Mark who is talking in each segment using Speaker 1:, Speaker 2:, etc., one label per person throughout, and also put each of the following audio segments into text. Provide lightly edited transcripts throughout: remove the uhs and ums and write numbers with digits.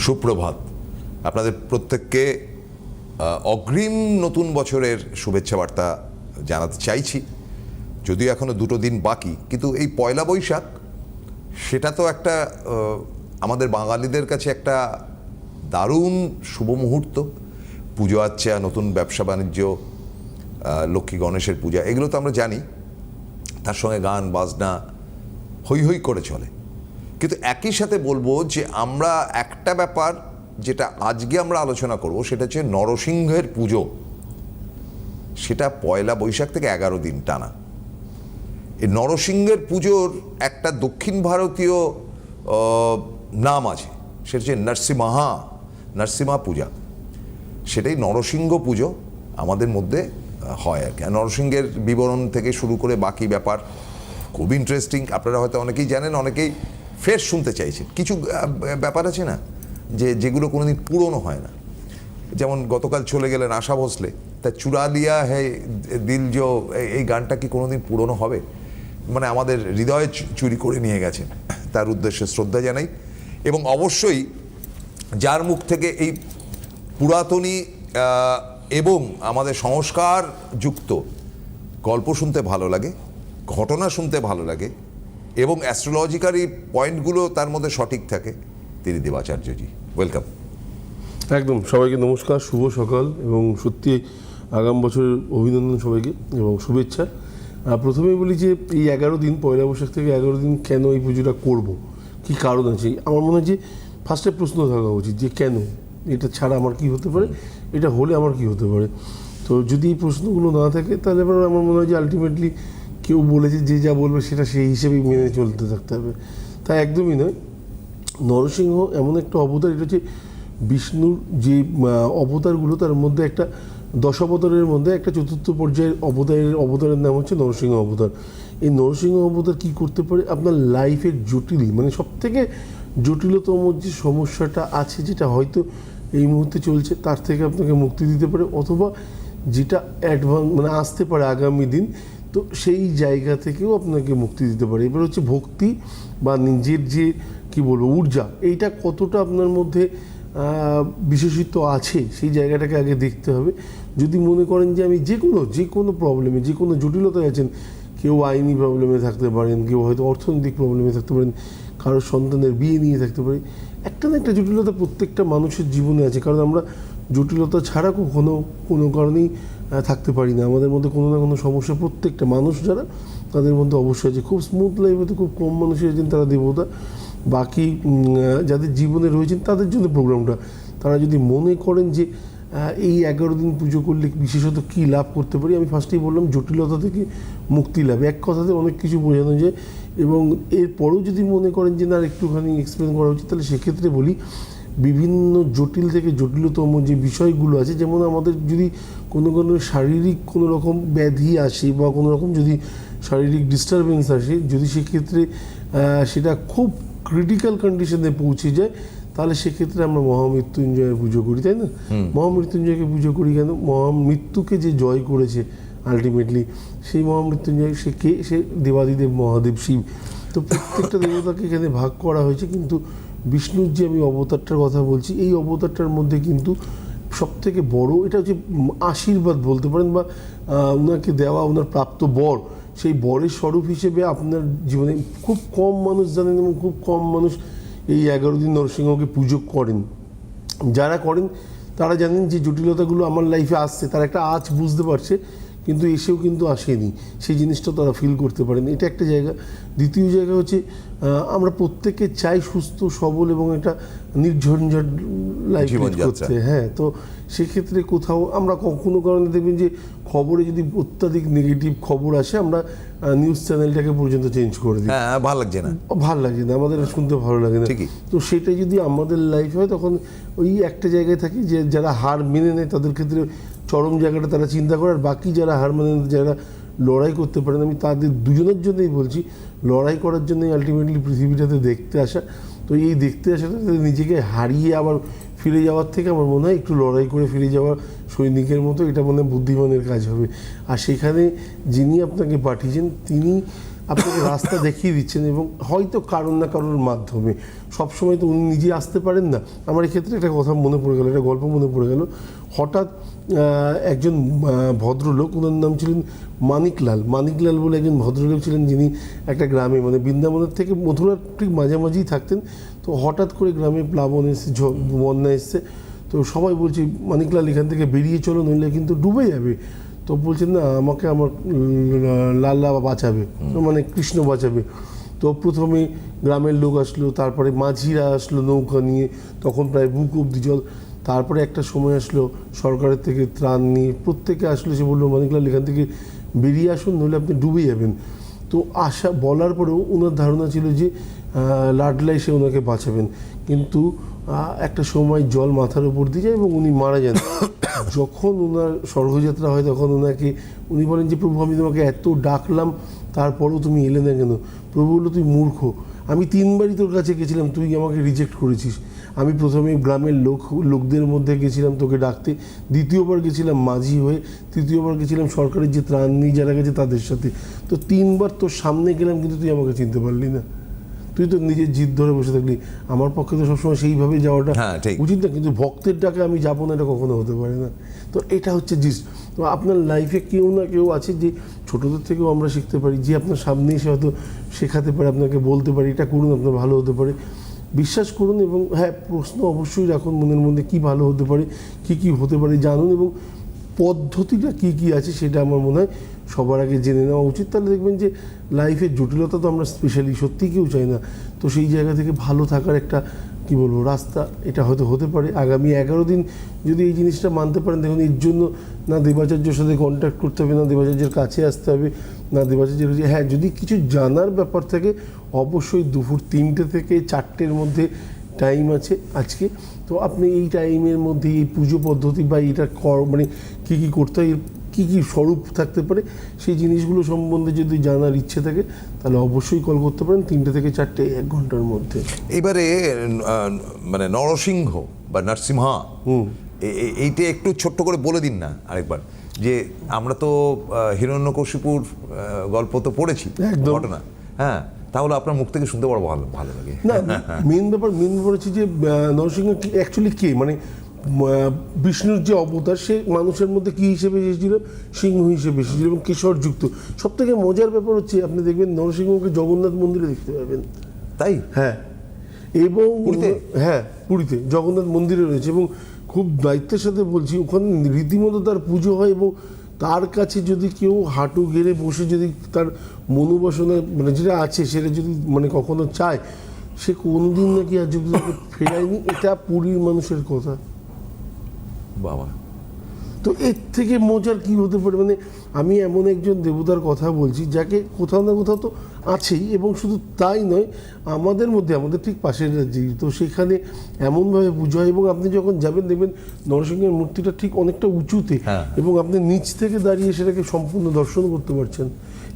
Speaker 1: সুপ্রভাত। আপনাদের প্রত্যেককে অগ্রিম নতুন বছরের শুভেচ্ছা বার্তা জানাতে চাইছি, যদিও এখনও 2 দিন বাকি, কিন্তু এই পয়লা বৈশাখ সেটা তো একটা আমাদের বাঙালিদের কাছে একটা দারুণ শুভ মুহূর্ত। পুজো আচ্ছা, নতুন ব্যবসা বাণিজ্য, লক্ষ্মী গণেশের পূজা, এগুলো তো আমরা জানি। তার সঙ্গে গান বাজনা হৈ হৈ করে চলে। কিন্তু একই সাথে বলবো যে আমরা একটা ব্যাপার যেটা আজকে আমরা আলোচনা করব, সেটা হচ্ছে নরসিংহের পুজো। সেটা পয়লা বৈশাখ থেকে 11 দিন টানা। এই নরসিংহের পুজোর একটা দক্ষিণ ভারতীয় নাম আছে, সেটা হচ্ছে নরসিংহা পূজা। সেটাই নরসিংহ পুজো আমাদের মধ্যে হয় আর কি। নরসিংহের বিবরণ থেকে শুরু করে বাকি ব্যাপার খুব ইন্টারেস্টিং। আপনারা হয়তো অনেকেই জানেন, অনেকেই ফের শুনতে চাইছেন। কিছু ব্যাপার আছে না যেগুলো কোনোদিন পুরনো হয় না। যেমন গতকাল চলে গেলেন আশা ভোসলে, তা চুরা লিয়া হে দিল জো, এই গানটা কি কোনোদিন পুরনো হবে? মানে আমাদের হৃদয়ে চুরি করে নিয়ে গেছেন। তার উদ্দেশ্যে শ্রদ্ধা জানাই। এবং অবশ্যই যার মুখ থেকে এই পুরাতনী এবং আমাদের সংস্কার যুক্ত গল্প শুনতে ভালো লাগে, ঘটনা শুনতে ভালো লাগে এবং অ্যাস্ট্রোলজিক্যাল পয়েন্টগুলো তার মধ্যে সঠিক থাকে, তিনি দেবাচার্যজি। ওয়েলকাম।
Speaker 2: একদম, সবাইকে নমস্কার, শুভ সকাল এবং সত্যি আগাম বছরের অভিনন্দন সবাইকে এবং শুভেচ্ছা। প্রথমেই বলি যে এই 11 দিন, পয়লা বৈশাখ থেকে 11 দিন কেন এই পুজোটা করব, কী কারণ আছে? আমার মনে হয় যে ফার্স্টে প্রশ্ন থাকা উচিত যে কেন, এটা ছাড়া আমার কি হতে পারে, এটা হলে আমার কি হতে পারে। তো যদি এই প্রশ্নগুলো না থাকে তাহলে এবার আমার মনে হয় যে আলটিমেটলি কেউ বলেছে যে যা বলবে সেটা সেই হিসেবেই মেনে চলতে থাকতে হবে। তাই একদমই নয়। নরসিংহ এমন একটা অবতার, এটা হচ্ছে বিষ্ণুর যে অবতারগুলো তার মধ্যে একটা 10 অবতারের মধ্যে একটা চতুর্থ পর্যায়ের অবতারের নাম হচ্ছে নরসিংহ অবতার। এই নরসিংহ অবতার কী করতে পারে? আপনার লাইফের জটিল, মানে সব থেকে জটিলতম যে সমস্যাটা আছে, যেটা হয়তো এই মুহূর্তে চলছে, তার থেকে আপনাকে মুক্তি দিতে পারে, অথবা যেটা মানে আসতে পারে আগামী দিন, তো সেই জায়গা থেকেও আপনাকে মুক্তি দিতে পারে। এবার হচ্ছে ভক্তি বা নিজের যে কি বলবো ঊর্জা, এইটা কতটা আপনার মধ্যে বিশেষিত আছে, সেই জায়গাটাকে আগে দেখতে হবে। যদি মনে করেন যে আমি যে কোনো প্রবলেমে, যে কোনো জটিলতায় আছেন, কেউ আইনি প্রবলেমে থাকতে পারেন, কেউ হয়তো অর্থনৈতিক প্রবলেমে থাকতে পারেন, কারোর সন্তানের বিয়ে নিয়ে থাকতে পারে, একটা না একটা জটিলতা প্রত্যেকটা মানুষের জীবনে আছে। কারণ আমরা জটিলতা ছাড়া কোনো কারণেই থাকতে পারি না। আমাদের মধ্যে কোনো না কোনো সমস্যা প্রত্যেকটা মানুষ যারা, তাদের মধ্যে অবশ্যই আছে। খুব স্মুথ লাইফে তো খুব কম মানুষই আছেন তারা দেবতা। বাকি যাদের জীবনে রয়েছেন তাদের জন্য প্রোগ্রামটা। তারা যদি মনে করেন যে এই 11 দিন পুজো করলে বিশেষত কী লাভ করতে পারি, আমি ফার্স্টেই বললাম জটিলতা থেকে মুক্তি লাভ, এক কথাতে অনেক কিছু বোঝানো যায়। এবং এরপরেও যদি মনে করেন যে না একটুখানি এক্সপ্লেন করা উচিত, তাহলে সেক্ষেত্রে বলি বিভিন্ন জটিল থেকে জটিলতম যে বিষয়গুলো আছে, যেমন আমাদের যদি কোনো শারীরিক কোনো রকম ব্যাধি আসে বা কোনো রকম যদি শারীরিক ডিস্টারবেন্স আসে, যদি সেক্ষেত্রে সেটা খুব ক্রিটিক্যাল কন্ডিশনে পৌঁছে যায়, তাহলে সেক্ষেত্রে আমরা মহামৃত্যুঞ্জয়ের পুজো করি, তাই না? মহামৃত্যুঞ্জয়কে পুজো করি কেন? মহামৃত্যুকে যে জয় করেছে আলটিমেটলি, সেই মহামৃত্যুঞ্জয় সে কে? সে দেবাদিদেব মহাদেব শিব। তো প্রত্যেকটা দেবতাকে এখানে ভাগ করা হয়েছে, কিন্তু বিষ্ণুর যে আমি অবতারটার কথা বলছি, এই অবতারটার মধ্যে কিন্তু সবথেকে বড় এটা হচ্ছে আশীর্বাদ বলতে পারেন, বা ওনাকে দেওয়া ওনার প্রাপ্ত বর, সেই বরের স্বরূপ হিসেবে আপনার জীবনে খুব কম মানুষ জানেন এবং খুব কম মানুষ এই 11 দিন নরসিংহকে পুজো করেন। যারা করেন তারা জানেন যে জটিলতাগুলো আমার লাইফে আসছে, তারা একটা আজ বুঝতে পারছে, কিন্তু এসেও কিন্তু আসেনি, সেই জিনিসটা তারা ফিল করতে পারেন। এটা একটা জায়গা। দ্বিতীয় জায়গা হচ্ছে আমরা প্রত্যেকে চাই সুস্থ সবল এবং একটা নির্ঝঞ্ঝাট লাইফ করতে। হ্যাঁ, তো সেক্ষেত্রে কোথাও আমরা কোনো কারণে দেখবেন যে খবরে যদি অত্যাধিক নেগেটিভ খবর আসে, আমরা নিউজ চ্যানেলটাকে পর্যন্ত চেঞ্জ করে দিই।
Speaker 1: ভালো লাগছে না,
Speaker 2: আমাদের শুনতে ভালো লাগে না। তো সেটা যদি আমাদের লাইফ হয়, তখন ওই একটা জায়গায় থাকি যে যারা হার মেনে নেয় তাদের ক্ষেত্রে চরম জায়গাটা তারা চিন্তা করে, আর বাকি যারা হার মেনে নেয়, যারা লড়াই করতে পারেন, আমি তাদের দুজনের জন্যই বলছি, লড়াই করার জন্যই আলটিমেটলি পৃথিবীটাতে দেখতে আসা। তো এই দেখতে আসাটা নিজেকে হারিয়ে আবার ফিরে যাওয়ার থেকে আমার মনে হয় একটু লড়াই করে ফিরে যাওয়া সৈনিকের মতো, এটা মনে বুদ্ধিমানের কাজ হবে। আর সেখানে যিনি আপনাকে পাঠিয়েছেন তিনি আপনাকে রাস্তা দেখিয়ে দিচ্ছেন এবং হয়তো কারোর না কারোর মাধ্যমে, সবসময় তো উনি নিজে আসতে পারেন না। আমার এক্ষেত্রে একটা কথা মনে পড়ে গেল, একটা গল্প মনে পড়ে গেল। হঠাৎ একজন ভদ্রলোক, ওনার নাম ছিলেন মানিকলাল বলে একজন ভদ্রলোক ছিলেন, যিনি একটা গ্রামে মানে বৃন্দাবনের থেকে মথুরার ঠিক মাঝামাঝিই থাকতেন। তো হঠাৎ করে গ্রামে প্লাবন এসছে, বন্যা এসছে। তো সবাই বলছে মানিকলাল এখান থেকে বেরিয়ে চলো, নইলে কিন্তু ডুবে যাবে। তো বলছেন না, আমাকে আমার লাল্লা বাঁচাবে, মানে কৃষ্ণ বাঁচাবে। তো প্রথমে গ্রামের লোক আসলো, তারপরে মাঝিরা আসলো নৌকা নিয়ে, তখন প্রায় বুক অব্দি জল। তারপরে একটা সময় আসলো সরকারের থেকে ত্রাণ নিয়ে, প্রত্যেকে আসলো, সে বললো মানিকলাল এখান থেকে বেরিয়ে আসুন, নইলে আপনি ডুবে যাবেন। তো আশা বলার পরেও ওনার ধারণা ছিল যে লাডলাই সে ওনাকে বাঁচাবেন, কিন্তু একটা সময় জল মাথার উপর দিয়ে যায় এবং উনি মারা যান। যখন ওনার স্বর্গযাত্রা হয় তখন ওনাকে উনি বলেন যে প্রভু, আমি তোমাকে এত ডাকলাম, তারপরেও তুমি এলে না কেন? প্রভু বললো, তুই মূর্খ, আমি 3 বারই তোর কাছে গেছিলাম, তুই আমাকে রিজেক্ট করেছিস। আমি প্রথমে গ্রামের লোকদের মধ্যে গেছিলাম তোকে ডাকতে, দ্বিতীয়বার গেছিলাম মাঝি হয়ে, তৃতীয়বার গেছিলাম সরকারের যে ত্রাণ নিয়ে যারা গেছে তাদের সাথে। তো 3 বার তোর সামনে গেলাম, কিন্তু তুই আমাকে চিনতে পারলি না, তুই তো নিজের জিদ ধরে বসে থাকলি। আমার পক্ষে তো সবসময় সেইভাবে যাওয়াটা উচিত না, কিন্তু ভক্তের ডাকে আমি যাবো না, এটা কখনো হতে পারে না। তো এটা হচ্ছে জিস। তো আপনার লাইফে কেউ না কেউ আছে যে ছোটোদের থেকেও আমরা শিখতে পারি, যে আপনার সামনে এসে হয়তো শেখাতে পারে, আপনাকে বলতে পারে এটা করুন, আপনার ভালো হতে পারে। বিশ্বাস করুন এবং হ্যাঁ, প্রশ্ন অবশ্যই রাখুন মনের মধ্যে, কী ভালো হতে পারে, কী হতে পারে জানুন, এবং পদ্ধতিটা কী আছে সেটা আমার মনে হয় সবার আগে জেনে নেওয়া উচিত। তাহলে দেখবেন যে লাইফের জটিলতা তো আমরা স্পেশালি সত্যিই কেউ চাই না। তো সেই জায়গা থেকে ভালো থাকার একটা কী বলবো রাস্তা এটা হয়তো হতে পারে। আগামী 11 দিন যদি এই জিনিসটা মানতে পারেন, দেখুন এর জন্য না দেবাচার্যের সাথে কন্ট্যাক্ট করতে হবে, না দেবাচার্যের কাছে আসতে হবে, না দেবাচার্যের, হ্যাঁ যদি কিছু জানার ব্যাপার থাকে অবশ্যই দুপুর 3টে থেকে 4টের মধ্যে টাইম আছে আজকে। তো আপনি এই টাইমের মধ্যে এই পুজো পদ্ধতি বা এটা মানে কী করতে হয়, কী স্বরূপ থাকতে পারে, সেই জিনিসগুলো সম্বন্ধে যদি জানার ইচ্ছে থাকে তাহলে অবশ্যই কল করতে পারেন 3টে থেকে 4টে, 1 ঘন্টার মধ্যে।
Speaker 1: এবারে মানে নরসিংহ বা নরসিংহা, এইটা একটু ছোট্ট করে বলে দিন না আরেকবার, যে আমরা তো হিরণ্যকশিপুর গল্প তো পড়েছি, ঘটনা, হ্যাঁ, তাহলে আপনার মুখ থেকে শুনতে বড় ভালো লাগে।
Speaker 2: না, মেন ব্যাপার হচ্ছে যে নরসিংহ অ্যাকচুয়ালি কে, মানে বিষ্ণুর যে অবতার, সে মানুষের মধ্যে কী হিসেবে এসেছিল, সিংহ হিসেবে এসেছিল এবং কেশরযুক্ত। সব থেকে মজার ব্যাপার হচ্ছে আপনি দেখবেন নরসিংহকে জগন্নাথ মন্দিরে দেখতে পাবেন।
Speaker 1: তাই?
Speaker 2: হ্যাঁ, এবং হ্যাঁ পুরীতে জগন্নাথ মন্দিরে রয়েছে, এবং খুব দায়িত্বের সাথে বলছি, ওখানে রীতিমতো তার পুজো হয়, এবং তার কাছে যদি কেউ হাঁটু গেড়ে বসে যদি তার মনোবাসনা মানে যেটা আছে সেটা যদি মানে কখনো চায়, সে কোনোদিন নাকি আজ যদি ফেরায়নি, এটা পুরীর মানুষের কথা।
Speaker 1: বাবা,
Speaker 2: তো এর থেকে মজার কী হতে পারে? মানে আমি এমন একজন দেবতার কথা বলছি যাকে কোথাও না কোথাও তো আছেই, এবং শুধু তাই নয়, আমাদের মধ্যে, আমাদের ঠিক পাশের রাজ্যে, তো সেখানে এমনভাবে পুজো হয়, এবং আপনি যখন যাবেন দেখবেন নরসিংহের মূর্তিটা ঠিক অনেকটা উঁচুতে, এবং আপনি নিচ থেকে দাঁড়িয়ে সেটাকে সম্পূর্ণ দর্শন করতে পারছেন,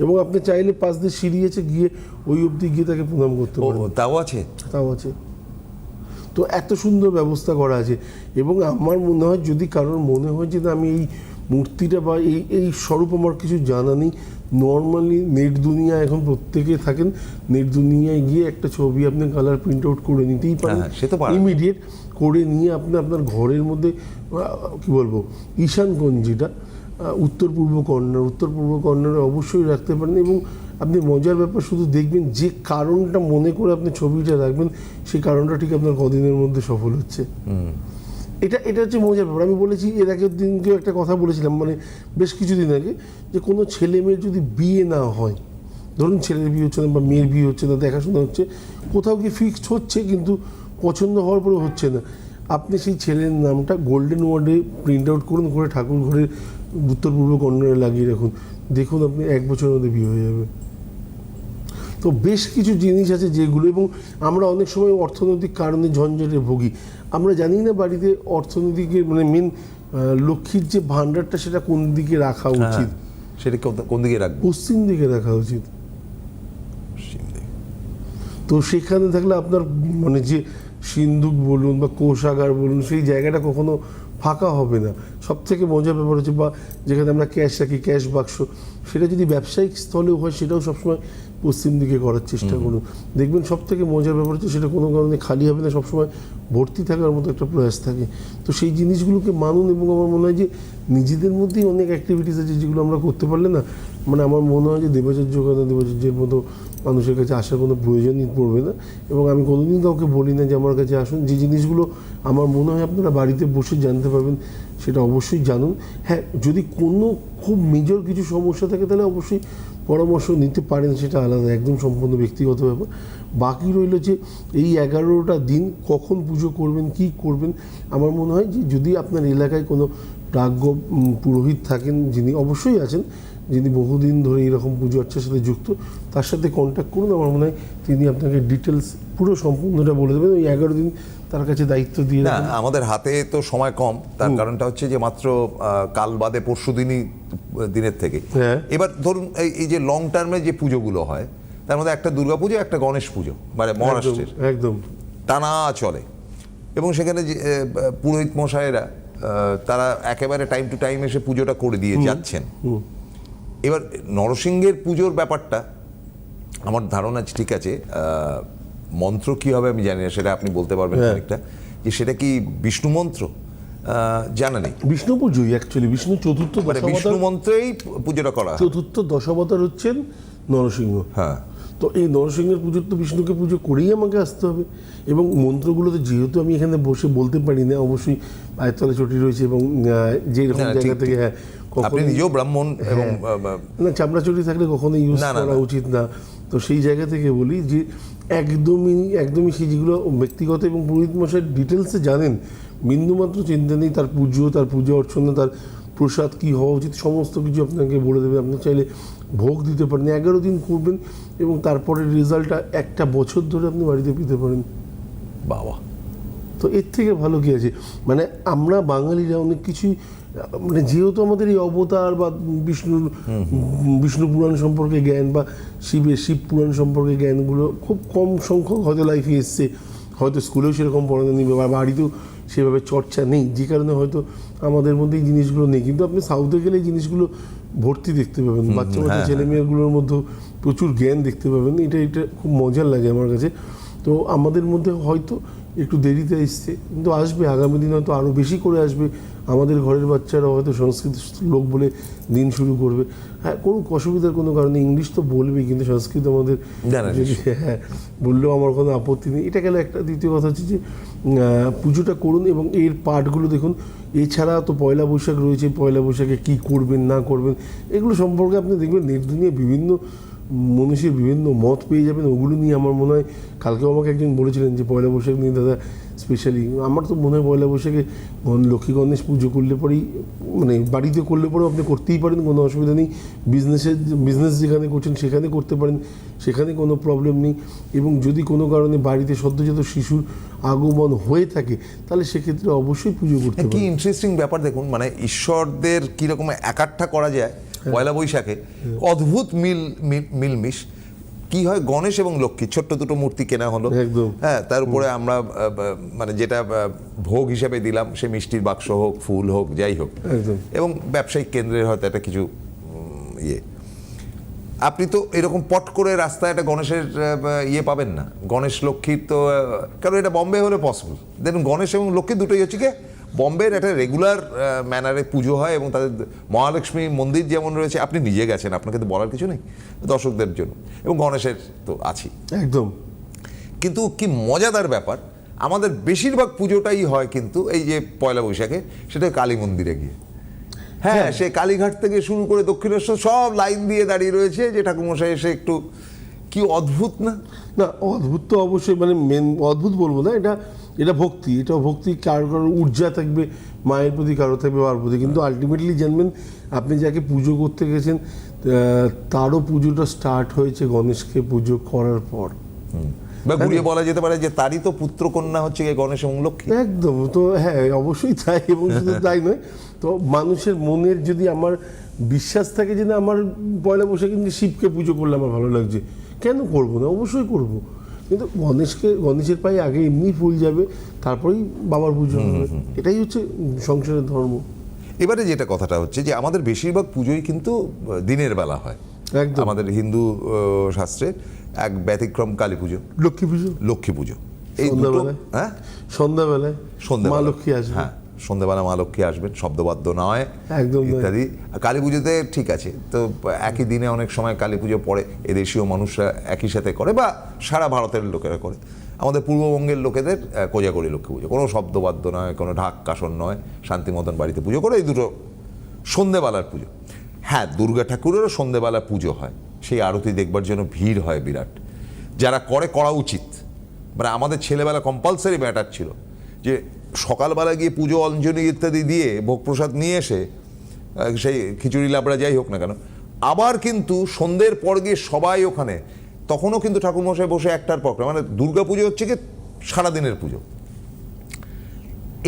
Speaker 2: এবং আপনি চাইলে পাশ দিয়ে সিঁড়ি আছে, গিয়ে ওই অবধি গিয়ে তাকে প্রণাম করতে পারেন।
Speaker 1: তাও আছে?
Speaker 2: তাও আছে। তো এত সুন্দর ব্যবস্থা করা আছে, এবং আমার মনে হয় যদি কারোর মনে হয় যে না আমি এই মূর্তিটা বা এই স্বরূপ আমার কিছু জানা নেই, নর্মালি নেট দুনিয়া এখন প্রত্যেকে থাকেন, নেট দুনিয়ায় গিয়ে একটা ছবি আপনি কালার প্রিন্ট আউট করে নিতেই পারেন, ইমিডিয়েট করে নিয়ে আপনি আপনার ঘরের মধ্যে কী বলবো ঈশান কোণ যেটা উত্তর পূর্ব কর্নারে অবশ্যই রাখতে পারেন। এবং আপনি মজার ব্যাপার শুধু দেখবেন যে কারণটা মনে করে আপনি ছবিটা রাখবেন, সেই কারণটা ঠিক আপনার কদিনের মধ্যে সফল হচ্ছে। এটা হচ্ছে মজার ব্যাপার। আমি বলেছি এর আগের দিনকেও একটা কথা বলেছিলাম, মানে বেশ কিছুদিন আগে, যে কোনো ছেলে মেয়ের যদি বিয়ে না হয়, ধরুন ছেলের বিয়ে হচ্ছে না বা মেয়ের বিয়ে হচ্ছে না, দেখাশোনা হচ্ছে, কোথাও কি ফিক্সড হচ্ছে কিন্তু পছন্দ হওয়ার পরেও হচ্ছে না, আপনি সেই ছেলের নামটা গোল্ডেন ওয়ার্ডে প্রিন্ট আউট করুন, করে ঠাকুর ঘরের উত্তর পূর্ব কর্নারে লাগিয়ে রাখুন, দেখুন আপনি 1 বছরের মধ্যে বিয়ে হয়ে যাবে। তো বেশ কিছু জিনিস আছে যেগুলো, এবং আমরা অনেক সময় অর্থনৈতিক কারণে ঝঞ্ঝাটে ভুগি, আমরা জানি না বাড়িতে অর্থনৈতিকের মানে মেন লক্ষ্মীর যে ভাণ্ডারটা সেটা কোন দিকে রাখা উচিত,
Speaker 1: সেটা কোন দিকে রাখবো?
Speaker 2: পশ্চিম দিকে রাখা উচিত। তো সেখানে থাকলে আপনার মানে যে সিন্ধুক বলুন বা কোষাগার বলুন, সেই জায়গাটা কখনো ফাঁকা হবে না। সব থেকে মজার ব্যাপার হচ্ছে, বা যেখানে আমরা ক্যাশ রাখি, ক্যাশ বাক্স, সেটা যদি ব্যবসায়িক স্থলেও হয় সেটাও সবসময় পশ্চিম দিকে করার চেষ্টা করুন। দেখবেন সব থেকে মজার ব্যাপার হচ্ছে সেটা কোনো কারণে খালি হবে না, সবসময় ভর্তি থাকার মতো একটা প্রয়াস থাকে। তো সেই জিনিসগুলোকে মানুন, এবং আমার মনে হয় যে নিজেদের মধ্যেই অনেক অ্যাক্টিভিটিস আছে যেগুলো আমরা করতে পারলে না, মানে আমার মনে হয় যে দেবাচার্যের মতো মানুষের কাছে আসার কোনো প্রয়োজনই পড়বে না। এবং আমি কোনোদিন কাউকে বলি না যে আমার কাছে আসুন, যে জিনিসগুলো আমার মনে হয় আপনারা বাড়িতে বসে জানতে পারবেন সেটা অবশ্যই জানুন। হ্যাঁ, যদি কোনো খুব মেজর কিছু সমস্যা থাকে তাহলে অবশ্যই পরামর্শ নিতে পারেন, সেটা আলাদা, একদম সম্পূর্ণ ব্যক্তিগত ব্যাপার। বাকি রইল যে এই 11টা দিন কখন পুজো করবেন, কি করবেন, আমার মনে হয় যে যদি আপনার এলাকায় কোনো প্রাজ্ঞ পুরোহিত থাকেন, যিনি অবশ্যই আছেন, যিনি বহুদিন ধরে এরকম পুজো অর্চার সাথে যুক্ত, তার সাথে কন্ট্যাক্ট করুন। আমার মনে হয় তিনি আপনাকে ডিটেলস পুরো সম্পূর্ণটা বলে দেবেন। ওই 11 দিন তার কাছে দায়িত্ব দিয়ে
Speaker 1: না, আমাদের হাতে তো সময় কম, তার কারণটা হচ্ছে যে মাত্র কাল বাদে পরশু দিনের থেকে।
Speaker 2: হ্যাঁ।
Speaker 1: এবার ধরুন এই যে লং টার্মে যে পুজোগুলো হয় তার মধ্যে একটা দুর্গাপুজো, একটা গণেশ পুজো, মানে মহারাষ্ট্রের
Speaker 2: একদম
Speaker 1: টানা চলে, এবং সেখানে যে পুরোহিত মশাইরা তারা একেবারে টাইম টু টাইম এসে পুজোটা করে দিয়ে যাচ্ছেন। এবার নরসিংহের পুজোর ব্যাপারটা আমার ধারণা ঠিক আছে, মন্ত্র কি হবে আমি জানি না, সেটা আপনি বলতে পারবেন অনেকটা, যে সেটা কি বিষ্ণু মন্ত্র জানা নেই।
Speaker 2: বিষ্ণু পুজোই অ্যাকচুয়ালি, বিষ্ণু চতুর্থ
Speaker 1: মানে বিষ্ণু মন্ত্রেই পুজোটা করা হয়।
Speaker 2: চতুর্থ দশাবতার হচ্ছেন নরসিংহ।
Speaker 1: হ্যাঁ,
Speaker 2: তো এই নরসিংহের পুজোর তো বিষ্ণুকে পুজো করেই আমাকে আসতে হবে। এবং মন্ত্রগুলোতে যেহেতু আমি এখানে বসে বলতে পারি না, অবশ্যই পায়ের চটি রয়েছে, এবং যে এরকম জায়গা থেকে
Speaker 1: আপনি নিজেও ব্রাহ্মণ, এবং
Speaker 2: না চামড়া চটি থাকলে কখনো ইউজ করা উচিত না। তো সেই জায়গা থেকে বলি যে একদমই সেই যেগুলো ব্যক্তিগত এবং পুরোহিত মশাই ডিটেলসে জানেন, বিন্দুমাত্র চিন্তা নেই, তার পূজা অর্চনা, তার প্রসাদ কী হওয়া উচিত, সমস্ত কিছু আপনাকে বলে দেবে। আপনি চাইলে ভোগ দিতে পারেন, 11 দিন করবেন, এবং তারপরের রেজাল্টটা একটা বছর ধরে আপনি বাড়িতে পেতে পারেন।
Speaker 1: বাবা,
Speaker 2: তো এর থেকে ভালো কী আছে? মানে আমরা বাঙালিরা অনেক কিছুই, মানে যেহেতু আমাদের এই অবতার বা বিষ্ণু পুরাণ সম্পর্কে জ্ঞান, বা শিব পুরাণ সম্পর্কে জ্ঞানগুলো খুব কম সংখ্যক হয়তো লাইফে এসছে, হয়তো স্কুলেও সেরকম পড়ানো নেই, বা বাড়িতেও সেভাবে চর্চা নেই, যে কারণে হয়তো আমাদের মধ্যে এই জিনিসগুলো নেই। কিন্তু আপনি সাউথে গেলে এই জিনিসগুলো ভর্তি দেখতে পাবেন, বাচ্চা ছেলেমেয়েগুলোর মধ্যে প্রচুর জ্ঞান দেখতে পাবেন। এটা খুব মজার লাগে আমার কাছে। তো আমাদের মধ্যে হয়তো একটু দেরিতে এসছে, কিন্তু আসবে, আগামী দিন হয়তো আরও বেশি করে আসবে। আমাদের ঘরের বাচ্চারা হয়তো সংস্কৃত লোক বলে দিন শুরু করবে। হ্যাঁ, কোনো অসুবিধার কোনো কারণে ইংলিশ তো বলবেই, কিন্তু সংস্কৃত আমাদের যদি বললেও আমার কোনো আপত্তি নেই। এটা গেল একটা। দ্বিতীয় কথা হচ্ছে যে পুজোটা করুন, এবং এর পার্টগুলো দেখুন। এছাড়া তো পয়লা বৈশাখ রয়েছে, পয়লা বৈশাখে কী করবেন না করবেন এগুলো সম্পর্কে আপনি দেখবেন নেট দুনিয়া বিভিন্ন মানুষের বিভিন্ন মত পেয়ে যাবেন। ওগুলো নিয়ে আমার মনে হয়, কালকেও আমাকে একজন বলেছিলেন যে পয়লা বৈশাখ নিয়ে দাদা স্পেশালি, আমার তো মনে হয় পয়লা বৈশাখে লক্ষ্মী গণেশ পুজো করলে পরেই, মানে বাড়িতে করলে পরেও আপনি করতেই পারেন, কোনো অসুবিধা নেই। বিজনেস যেখানে করছেন সেখানে করতে পারেন, সেখানে কোনো প্রবলেম নেই। এবং যদি কোনো কারণে বাড়িতে সদ্যজাত শিশুর আগমন হয়ে থাকে তাহলে সেক্ষেত্রে অবশ্যই পুজো করতে পারেন।
Speaker 1: কি ইন্টারেস্টিং ব্যাপার দেখুন, মানে ঈশ্বরদের কীরকম একাঠা করা যায় পয়লা বৈশাখে, অদ্ভুত মিলমিশ কি হয়। গণেশ এবং লক্ষ্মী ছোট্ট দুটো মূর্তি কেনা হলো, হ্যাঁ, তার উপরে আমরা মানে যেটা ভোগ হিসেবে দিলাম, সে মিষ্টির বাক্স হোক, ফুল হোক, যাই হোক, এবং ব্যবসায়িক কেন্দ্রের হয়তো একটা কিছু ইয়ে। আপনি তো এরকম পট করে রাস্তায় একটা গণেশের পাবেন না, গণেশ লক্ষ্মীর তো, কারণ এটা বম্বে হলে পসিবল। দেখুন, গণেশ এবং লক্ষ্মী দুটোই হচ্ছে কি বম্বের একটা রেগুলার ম্যানারে পুজো হয়, এবং তাদের মহালক্ষ্মী মন্দির যেমন রয়েছে, আপনি নিজে গেছেন, আপনাকে তো বলার কিছু নেই দর্শকদের জন্য, এবং গণেশের তো আছেই একদম। কিন্তু কি মজাদার ব্যাপার, আমাদের বেশিরভাগ পুজোটাই হয় কিন্তু এই যে পয়লা বৈশাখে, সেটা কালী মন্দিরে গিয়ে। হ্যাঁ, সে কালীঘাট থেকে শুরু করে দক্ষিণেশ্বর সব লাইন দিয়ে দাঁড়িয়ে রয়েছে, যে ঠাকুরমশাই এসে একটু, কি অদ্ভুত না?
Speaker 2: না, অদ্ভুত তো অবশ্যই, মানে অদ্ভুত বলবো না, এটা ভক্তি, কারোর ঊর্জা থাকবে মায়ের প্রতি, কারো থাকবে বাবার প্রতি, কিন্তু আলটিমেটলি জানবেন আপনি যাকে পুজো করতে গেছেন তারও পুজোটা স্টার্ট হয়েছে গণেশকে পুজো করার পর।
Speaker 1: বা ঘুরিয়ে বলা যেতে পারে যে তারই তো পুত্র কন্যা হচ্ছে গণেশ এবং লক্ষ্মী।
Speaker 2: একদম। তো হ্যাঁ, অবশ্যই তাই, এবং শুধু তাই নয়, তো মানুষের মনের যদি আমার বিশ্বাস থাকে যে না, আমার পয়লা বৈশাখে কিন্তু শিবকে পুজো করলে আমার ভালো লাগছে, কেন করবো না? অবশ্যই করব। কিন্তু গণেশের পায়ে আগে এমনি ফুল যাবে, তারপরেই বাবার পুজো হবে। এটাই হচ্ছে সংসারের ধর্ম।
Speaker 1: এবারে যেটা কথাটা হচ্ছে যে আমাদের বেশিরভাগ পুজোই কিন্তু দিনের বেলা হয়,
Speaker 2: একদম।
Speaker 1: আমাদের হিন্দু শাস্ত্রে এক ব্যতিক্রম কালী পুজো,
Speaker 2: লক্ষ্মী পুজো,
Speaker 1: লক্ষ্মী পুজো, এই দুটো।
Speaker 2: সন্ধ্যাবেলায়।
Speaker 1: হ্যাঁ,
Speaker 2: সন্ধ্যাবেলায়
Speaker 1: সন্ধ্যাবেলা
Speaker 2: মা লক্ষ্মী আসবে।
Speaker 1: হ্যাঁ, সন্ধ্যাবেলা মা লক্ষ্মী আসবেন, শব্দবাদ্য নয়,
Speaker 2: একদম নয়।
Speaker 1: ইত্যাদি। আর কালী পুজোতে ঠিক আছে, তো একই দিনে অনেক সময় কালী পুজো পড়ে, এদেশীয় মানুষরা একই সাথে করে বা সারা ভারতের লোকেরা করে। আমাদের পূর্ববঙ্গের লোকেদের কোজাগরী লক্ষ্মী পুজো, কোনো শব্দবাদ্য নয়, কোনো ঢাক কাসর নয়, শান্তি মতন বাড়িতে পুজো করে, এই দুটো সন্ধেবেলার পুজো। হ্যাঁ, দুর্গা ঠাকুরেরও সন্ধেবেলা পুজো হয়, সেই আরতি দেখবার জন্য ভিড় হয় বিরাট। যারা করে, করা উচিত। মানে আমাদের ছেলেবেলা কম্পালসারি ম্যাটার ছিল যে সকালবেলা গিয়ে পুজো অঞ্জলি ইত্যাদি দিয়ে ভোগ প্রসাদ নিয়ে এসে সেই খিচুড়ি লাবড়া যাই হোক না কেন, আবার কিন্তু সন্ধ্যের পর গিয়ে সবাই ওখানে, তখনও কিন্তু ঠাকুরমশাই বসে একটার পর, মানে দুর্গা পুজো হচ্ছে কি সারাদিনের পুজো।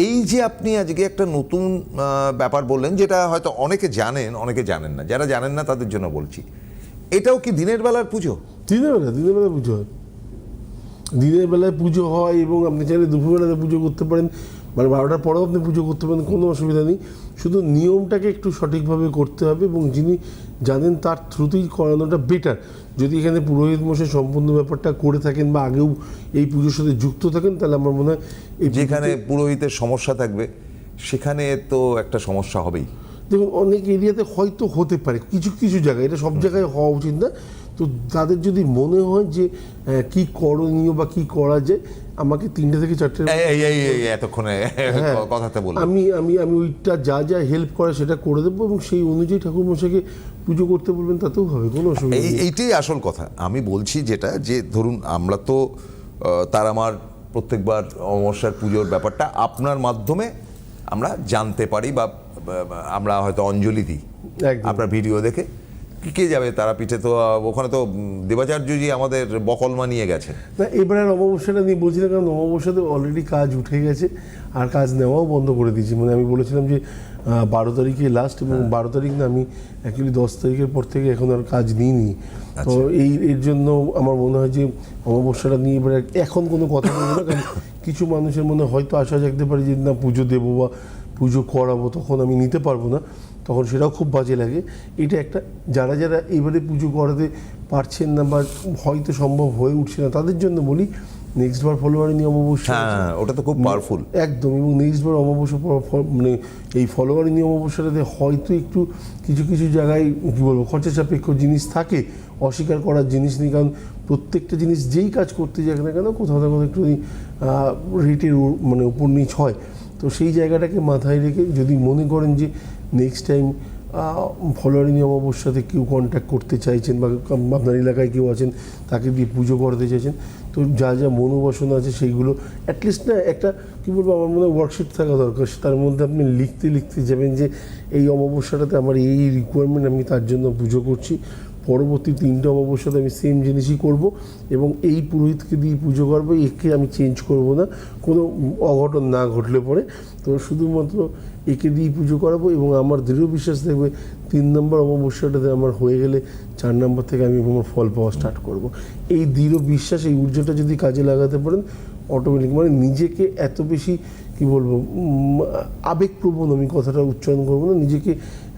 Speaker 1: এই যে আপনি আজকে একটা নতুন ব্যাপার বললেন, যেটা হয়তো অনেকে জানেন, অনেকে জানেন না, যারা জানেন না তাদের জন্য বলছি, এটাও কি দিনের বেলার পুজো?
Speaker 2: দিনের বেলায় পুজো হয়। দিনের বেলায় পুজো হয় এবং আপনি চাইলে দুপুরবেলাতে পুজো করতে পারেন, মানে 12টার পরেও আপনি পুজো করতে পারেন, কোনো অসুবিধা নেই। শুধু নিয়মটাকে একটু সঠিকভাবে করতে হবে এবং যিনি জানেন তার থ্রুতেই করানোটা বেটার। যদি এখানে পুরোহিত মশাই সম্পূর্ণ ব্যাপারটা করে থাকেন বা আগেও এই পুজোর সাথে যুক্ত থাকেন, তাহলে আমার মনে হয় এই
Speaker 1: যেখানে পুরোহিতের সমস্যা থাকবে সেখানে তো একটা সমস্যা হবেই।
Speaker 2: দেখুন, অনেক এরিয়াতে হয়তো হতে পারে, কিছু কিছু জায়গায়, এটা সব জায়গায় হওয়া উচিত না। তো তাদের যদি মনে হয় যে কি করণীয় বা কি করা যায়, আমাকে 3টে থেকে 4টে
Speaker 1: এতক্ষণে কথাতে বললাম,
Speaker 2: আমি আমি আমি ওইটা যা যা হেল্প করে সেটা করে দেবো এবং সেই অনুযায়ী ঠাকুরমশাইকে পুজো করতে বলবেন, তাতেও হবে, কোনো অসুবিধা নেই।
Speaker 1: এইটাই আসল কথা। আমি বলছি যেটা, যে ধরুন আমরা তো তার আমার প্রত্যেকবার অমাবস্যার পুজোর ব্যাপারটা আপনার মাধ্যমে আমরা জানতে পারি, বা আমরা হয়তো অঞ্জলি দিই
Speaker 2: একদম।
Speaker 1: আপনার ভিডিও দেখে। কে যাবে তারাপীঠে? তো ওখানে তো দেবাচার্যজি আমাদের বকলমা নিয়ে গেছে।
Speaker 2: না, এবারে অমাবস্যাটা নিয়ে বলছি না, কারণ অমাবস্যাতে অলরেডি কাজ উঠে গেছে আর কাজ নেওয়াও বন্ধ করে দিয়েছি। মানে আমি বলেছিলাম যে 12 তারিখে লাস্ট, এবং 12 তারিখ না, আমি অ্যাকচুয়ালি 10 তারিখের পর থেকে এখন আর কাজ নিইনি। তো এর জন্য আমার মনে হয় যে অমাবস্যাটা নিয়ে এবারে এখন কোনো কথা বলবো না, কারণ কিছু মানুষের মনে হয়তো আশা জাগতে পারে যে না পুজো দেবো বা পুজো করাবো, তখন আমি নিতে পারবো না, তখন সেটাও খুব বাজে লাগে। এটা একটা, যারা যারা এবারে পুজো করাতে পারছেন না বা হয়তো সম্ভব হয়ে উঠছে না, তাদের জন্য বলি নেক্সট বার ফলোয়ারিনি অমাবস্যা,
Speaker 1: হ্যাঁ, ওটা তো খুব পাওয়ারফুল
Speaker 2: একদম। এবং নেক্সট বার অমাবস্যা মানে এই ফলোয়ারিনি অমাবস্যাটাতে হয়তো একটু কিছু কিছু জায়গায় কী বলবো খরচা সাপেক্ষ জিনিস থাকে, অস্বীকার করার জিনিস নেই, কারণ প্রত্যেকটা জিনিস যেই কাজ করতে যাক না কেন কোথাও না কোথাও একটু রেটের মানে উপর নিচ হয়। তো সেই জায়গাটাকে মাথায় রেখে যদি মনে করেন যে নেক্সট টাইম ফলোয়ারিনি অমাবস্যাতে কেউ কন্ট্যাক্ট করতে চাইছেন বা আপনার এলাকায় কেউ আছেন তাকে দিয়ে পুজো করতে চাইছেন, তো যা যা মনোবাসনা আছে সেইগুলো অ্যাটলিস্ট না একটা কী বলবো, আমার মনে হয় ওয়ার্কশিট থাকা দরকার। তার মধ্যে আপনি লিখতে লিখতে যাবেন যে এই অমাবস্যাটাতে আমার এই রিকোয়ারমেন্ট, আমি তার জন্য পুজো করছি, পরবর্তী 3টে অমাবস্যাতে আমি সেম জিনিসই করব এবং এই পুরোহিতকে দিয়ে পুজো করবো, একে আমি চেঞ্জ করব না কোনো অঘটন না ঘটলে পরে। তো শুধুমাত্র একে দিয়ে পুজো করাবো এবং আমার দৃঢ় বিশ্বাস থাকবে 3 নম্বর অমাবস্যাটাতে আমার হয়ে গেলে 4 নম্বর থেকে আমি আমার ফল পাওয়া স্টার্ট করব। এই দৃঢ় বিশ্বাস, এই ঊর্জাটা যদি কাজে লাগাতে পারেন, অটোমেটিক মানে নিজেকে এত বেশি কি বলবো আবেগপ্রবণ, আমি কথাটা উচ্চারণ করবো না, নিজেকে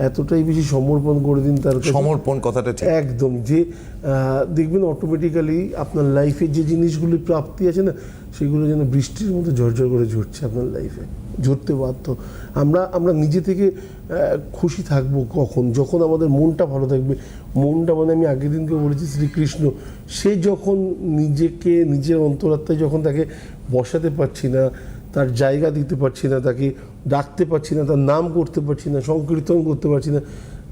Speaker 2: এতটাই বেশি সমর্পণ করে দিন তার কাছে।
Speaker 1: সমর্পণ কথাটা ঠিক
Speaker 2: একদম, যে দেখবেন অটোমেটিক্যালি আপনার লাইফে যে জিনিসগুলি প্রাপ্তি আছে না, সেগুলো যেন বৃষ্টির মতো ঝরঝর করে ঝরছে আপনার লাইফে, ঝরতে বাধ্য। আমরা নিজে থেকে খুশি থাকবো কখন, যখন আমাদের মনটা ভালো থাকবে। মনটা মানে আমি আগের দিনকে বলেছি শ্রীকৃষ্ণ, সে যখন নিজেকে নিজের অন্তরাত্মায় যখন তাকে বসাতে পারছি না, তার জায়গা দিতে পারছি না, তাকে ডাকতে পারছি না, তার নাম করতে পারছি না, সংকীর্তন করতে পারছি না,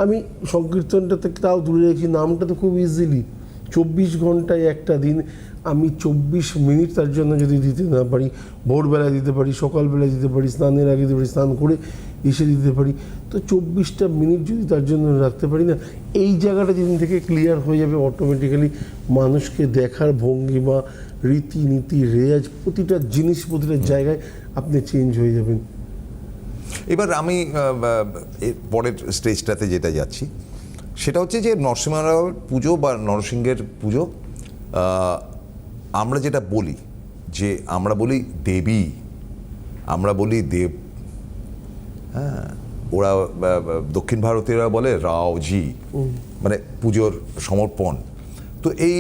Speaker 2: আমি সংকীর্তনটা থেকে তাও দূরে রেখেছি, নামটা তো খুব ইজিলি 24 ঘন্টায় একটা দিন আমি 24 মিনিট তার জন্য যদি দিতে না পারি, ভোরবেলায় দিতে পারি, সকালবেলায় দিতে পারি, স্নানের আগে দিতে পারি, স্নান করে এসে দিতে পারি, তো 24টা মিনিট যদি তার জন্য রাখতে পারি না, এই জায়গাটা যেদিন থেকে ক্লিয়ার হয়ে যাবে, অটোমেটিক্যালি মানুষকে দেখার ভঙ্গিমা, রীতিনীতি, রেয়াজ, প্রতিটা জিনিস, প্রতিটা জায়গায় আপনি চেঞ্জ হয়ে যাবেন।
Speaker 1: এবার আমি পরের স্টেজটাতে যেটা যাচ্ছি সেটা হচ্ছে যে নরসিংহরাওয়ের পুজো বা নরসিংহের পুজো, আমরা যেটা বলি যে আমরা বলি দেবী, আমরা বলি দেব, হ্যাঁ, ওরা দক্ষিণ ভারতীয়রা বলে রাওজি, মানে পুজোর সমর্পণ। তো এই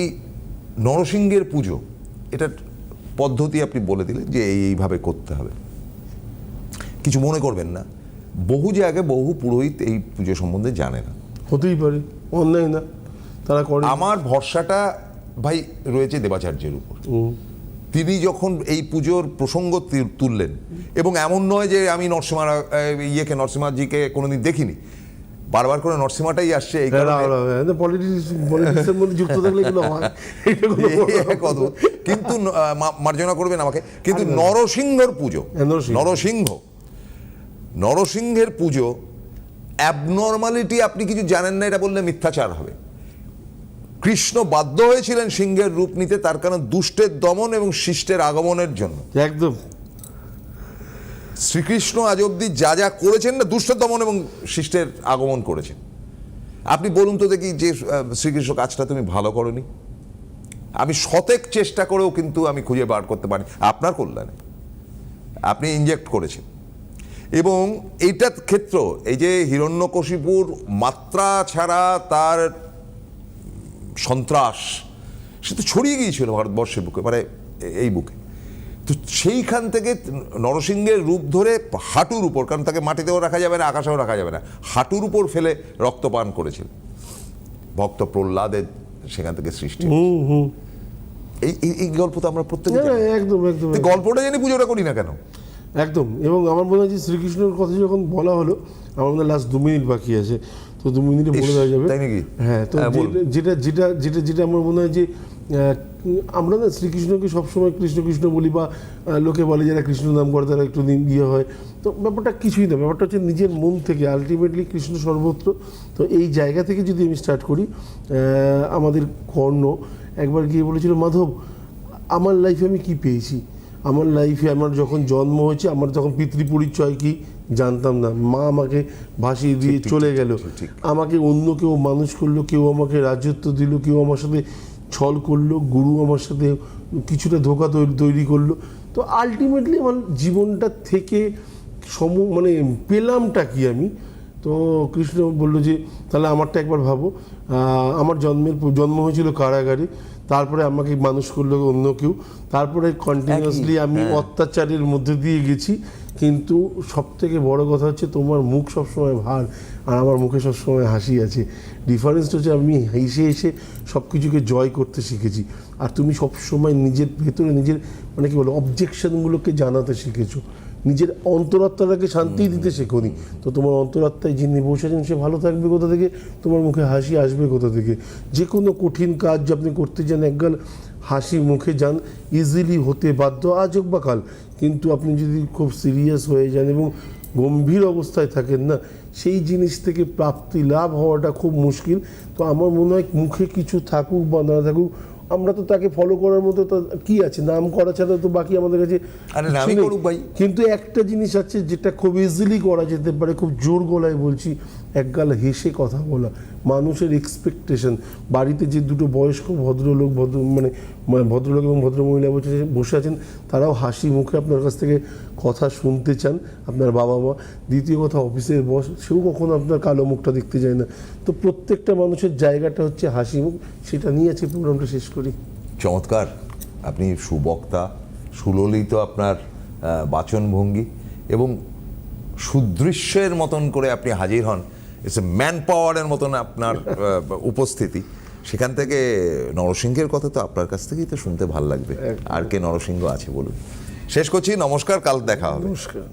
Speaker 1: নরসিংহের পুজো, এটার পদ্ধতি আপনি বলে দিলেন যে এইভাবে করতে হবে। কিছু মনে করবেন না, বহু জায়গায় বহু পুরোহিত এই পুজো সম্বন্ধে জানে না।
Speaker 2: হতেই পারে, অন্যায় না, তারা করে।
Speaker 1: আমার ভরসাটা ভাই রয়েছে দেবাচার্যের উপর। তিনি যখন এই পুজোর প্রসঙ্গ তুললেন, এবং এমন নয় যে আমি নরসিংহাজিকে কোনোদিন দেখিনি, বারবার করে নরসিংহাটাই আসছে এই কারণে।
Speaker 2: পলিটিক্সের মধ্যে যুক্ত থাকলে এগুলো হয়।
Speaker 1: কিন্তু মার্জনা করবেন আমাকে, কিন্তু নরসিংহর পুজো, নরসিংহের পুজো অ্যাবনর্মালিটি আপনি কিছু জানেন না এটা বললে মিথ্যাচার হবে। কৃষ্ণ বাধ্য হয়েছিলেন সিংহের রূপ নিতে, তার কারণ দুষ্টের দমন এবং শিষ্টের আগমনের জন্য।
Speaker 2: একদম।
Speaker 1: শ্রীকৃষ্ণ আজ অব্দি যা যা করেছেন না, দুষ্টের দমন এবং শিষ্টের আগমন করেছেন। আপনি বলুন তো দেখি যে শ্রীকৃষ্ণ কাজটা তুমি ভালো করনি? আমি শতেক চেষ্টা করেও কিন্তু আমি খুঁজে বার করতে পারি আপনার কল্যাণে। আপনি ইনজেক্ট করেছেন, এবং এইটার ক্ষেত্র, এই যে হিরণ্যকশিপুর মাত্রা ছাড়া তার সন্ত্রাস, সে তো ছড়িয়ে গিয়েছিল ভারতবর্ষের বুকে, মানে এই বুকে। তো সেইখান থেকে নরসিংহের রূপ ধরে হাঁটুর উপর, কারণ তাকে মাটিতেও রাখা যাবে না, আকাশেও রাখা যাবে না, হাঁটুর উপর ফেলে রক্তপান করেছিল ভক্ত প্রহ্লাদের, সেখান থেকে সৃষ্টি। এই গল্প তো আমরা প্রত্যেকে
Speaker 2: একদম একদম
Speaker 1: গল্পটা জানি, পুজোটা করি না কেন?
Speaker 2: একদম। এবং আমার মনে হয় যে শ্রীকৃষ্ণের কথা যখন বলা হলো, আমার মনে হয় লাস্ট 2 মিনিট বাকি আছে, তো 2 মিনিটে বলে দেওয়া যাবে,
Speaker 1: তাই নাকি?
Speaker 2: হ্যাঁ। তো যেটা যেটা যেটা যেটা আমার মনে হয় যে আমরা না শ্রীকৃষ্ণকে সবসময় কৃষ্ণ কৃষ্ণ বলি, বা লোকে বলে যারা কৃষ্ণ নাম করে তারা একটু ইয়ে হয়, তো ব্যাপারটা কিছুই না। ব্যাপারটা হচ্ছে নিজের মন থেকে, আলটিমেটলি কৃষ্ণ সর্বত্র। তো এই জায়গা থেকে যদি আমি স্টার্ট করি, আমাদের কর্ণ একবার গিয়ে বলেছিল, মাধব আমার লাইফে আমি কি পেয়েছি, আমার লাইফে আমার যখন জন্ম হয়েছে, আমার তখন পিতৃপরিচয় কি জানতাম না, মা আমাকে ভাসিয়ে দিয়ে চলে গেল, আমাকে অন্য কেউ মানুষ করলো, কেউ আমাকে রাজত্ব দিল, কেউ আমার সাথে ছল করলো, গুরু আমার সাথে কিছুটা ধোঁকা তৈরি করলো। তো আলটিমেটলি আমার জীবনটা থেকে মানে পেলামটা কি আমি? তো কৃষ্ণ বললো যে তাহলে আমারটা একবার ভাবো, আমার জন্ম হয়েছিল কারাগারে, তারপরে আমাকে মানুষ করলো অন্য কেউ, তারপরে কন্টিনিউয়াসলি আমি অত্যাচারের মধ্যে দিয়ে গেছি, কিন্তু সব থেকে বড় কথা হচ্ছে তোমার মুখ সবসময় ভার আর আমার মুখে সবসময় হাসি আছে। ডিফারেন্সটা হচ্ছে আমি হেসে হেসে সব কিছুকে জয় করতে শিখেছি, আর তুমি সবসময় নিজের ভেতরে নিজের মানে কি বলো অবজেকশনগুলোকে জানাতে শিখেছো, নিজের অন্তরাত্মাটাকে শান্তি দিতে শেখোনি। তো তোমার অন্তরাত্মায় যিনি বসেছেন সে ভালো থাকবে কোথা থেকে, তোমার মুখে হাসি আসবে কোথা থেকে? যে কোনো কঠিন কাজ আপনি করতে যান, একগাল হাসি মুখে যান, ইজিলি হতে বাধ্য আজ হোক বা কাল। কিন্তু আপনি যদি খুব সিরিয়াস হয়ে যান এবং গম্ভীর অবস্থায় থাকেন না, সেই জিনিস থেকে প্রাপ্তি লাভ হওয়াটা খুব মুশকিল। তো আমার মনে হয় মুখে কিছু থাকুক বা না থাকুক, আমরা তো তাকে ফলো করার মতো তো কি আছে, নাম করা ছাড়া তো বাকি আমাদের কাছে। কিন্তু একটা জিনিস আছে যেটা খুব ইজিলি করা যেতে পারে, খুব জোর গলায় বলছি, একগাল হেসে কথা বলা। মানুষের এক্সপেকটেশন, বাড়িতে যে দুটো বয়স্ক ভদ্রলোক ভদ্রলোক এবং ভদ্রমহিলা বসে আছেন, তারাও হাসি মুখে আপনার কাছ থেকে কথা শুনতে চান, আপনার বাবা মা। দ্বিতীয় কথা, অফিসের বস, সেও কখনো আপনার কালো মুখটা দেখতে যায় না। তো প্রত্যেকটা মানুষের জায়গাটা হচ্ছে হাসি মুখ, সেটা নিয়ে আছে প্রোগ্রামটা শেষ করি।
Speaker 1: চমৎকার, আপনি সুবক্তা, সুললিত আপনার বাচনভঙ্গি, এবং সুদৃশ্যের মতন করে আপনি হাজির হন, ইটস এ ম্যান পাওয়ারের মতন আপনার উপস্থিতি। সেখান থেকে নরসিংহের কথা তো আপনার কাছ থেকেই তো শুনতে ভালো লাগবে। আর কে নরসিংহ আছে বলুন? শেষ করছি, নমস্কার, কাল দেখা হবে।
Speaker 2: নমস্কার।